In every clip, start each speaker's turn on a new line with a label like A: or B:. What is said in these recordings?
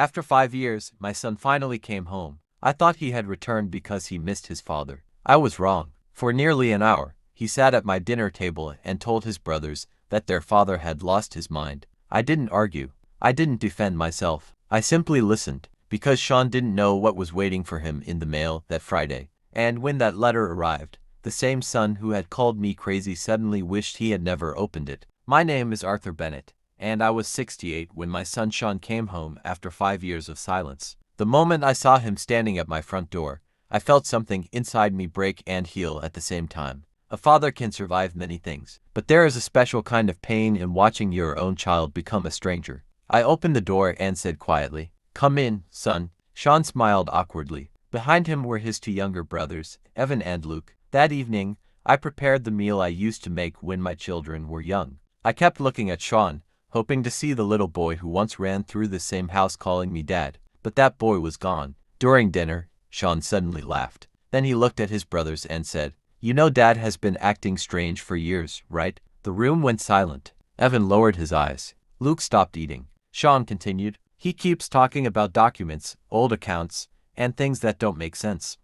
A: After 5 years, my son finally came home. I thought he had returned because he missed his father. I was wrong. For nearly an hour, he sat at my dinner table and told his brothers that their father had lost his mind. I didn't argue. I didn't defend myself. I simply listened, because Sean didn't know what was waiting for him in the mail that Friday. And when that letter arrived, the same son who had called me crazy suddenly wished he had never opened it. My name is Arthur Bennett, and I was 68 when my son Sean came home after 5 years of silence. The moment I saw him standing at my front door, I felt something inside me break and heal at the same time. A father can survive many things, but there is a special kind of pain in watching your own child become a stranger. I opened the door and said quietly, "Come in, son." Sean smiled awkwardly. Behind him were his two younger brothers, Evan and Luke. That evening, I prepared the meal I used to make when my children were young. I kept looking at Sean, hoping to see the little boy who once ran through the same house calling me dad, but that boy was gone. During dinner, Sean suddenly laughed. Then he looked at his brothers and said, "You know Dad has been acting strange for years, right?" The room went silent. Evan lowered his eyes. Luke stopped eating. Sean continued, "He keeps talking about documents, old accounts, and things that don't make sense.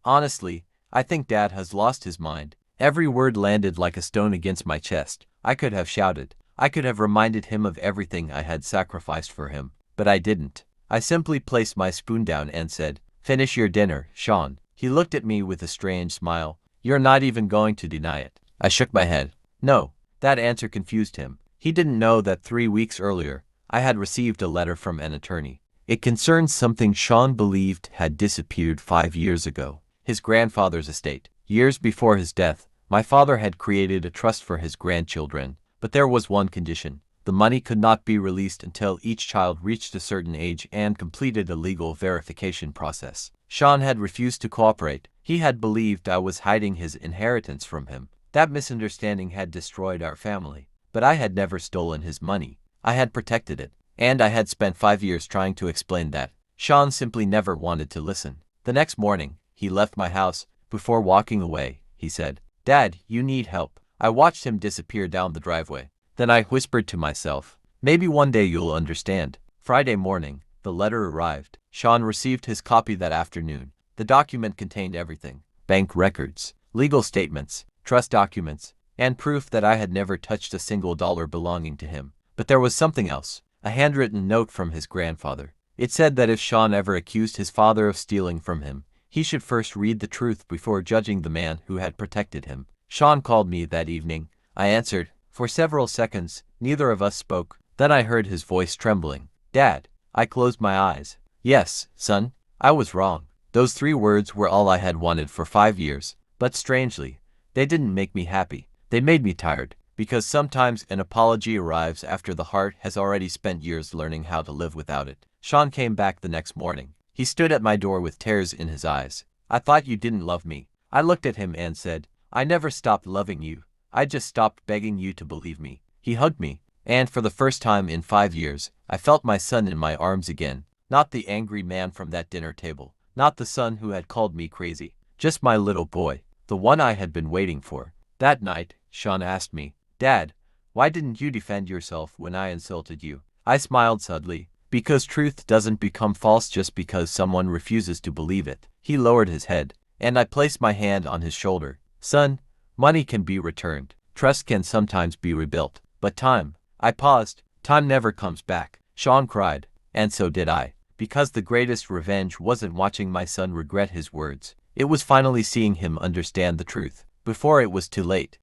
A: Honestly, I think Dad has lost his mind." Every word landed like a stone against my chest. I could have shouted. I could have reminded him of everything I had sacrificed for him, but I didn't. I simply placed my spoon down and said, "Finish your dinner, Sean." He looked at me with a strange smile. "You're not even going to deny it?" I shook my head. No. That answer confused him. He didn't know that 3 weeks earlier, I had received a letter from an attorney. It concerned something Sean believed had disappeared 5 years ago. His grandfather's estate. Years before his death, my father had created a trust for his grandchildren, but there was one condition. The money could not be released until each child reached a certain age and completed a legal verification process. Sean had refused to cooperate. He had believed I was hiding his inheritance from him. That misunderstanding had destroyed our family. But I had never stolen his money. I had protected it. And I had spent 5 years trying to explain that. Sean simply never wanted to listen. The next morning, he left my house. Before walking away, he said, "Dad, you need help." I watched him disappear down the driveway. Then I whispered to myself, "Maybe one day you'll understand." Friday morning, the letter arrived. Sean received his copy that afternoon. The document contained everything: bank records, legal statements, trust documents, and proof that I had never touched a single dollar belonging to him. But there was something else, a handwritten note from his grandfather. It said that if Sean ever accused his father of stealing from him, he should first read the truth before judging the man who had protected him. Sean called me that evening. I answered. For several seconds, neither of us spoke. Then I heard his voice trembling. "Dad." I closed my eyes. "Yes, son, I was wrong." Those 3 words were all I had wanted for 5 years. But strangely, they didn't make me happy. They made me tired. Because sometimes an apology arrives after the heart has already spent years learning how to live without it. Sean came back the next morning. He stood at my door with tears in his eyes. "I thought you didn't love me." I looked at him and said, "I never stopped loving you. I just stopped begging you to believe me." He hugged me, and for the first time in 5 years, I felt my son in my arms again. Not the angry man from that dinner table. Not the son who had called me crazy. Just my little boy, the one I had been waiting for. That night, Sean asked me, "Dad, why didn't you defend yourself when I insulted you?" I smiled sadly. "Because truth doesn't become false just because someone refuses to believe it." He lowered his head, and I placed my hand on his shoulder. "Son, money can be returned. Trust can sometimes be rebuilt. But time." I paused. "Time never comes back." Sean cried, and so did I. Because the greatest revenge wasn't watching my son regret his words. It was finally seeing him understand the truth, before it was too late.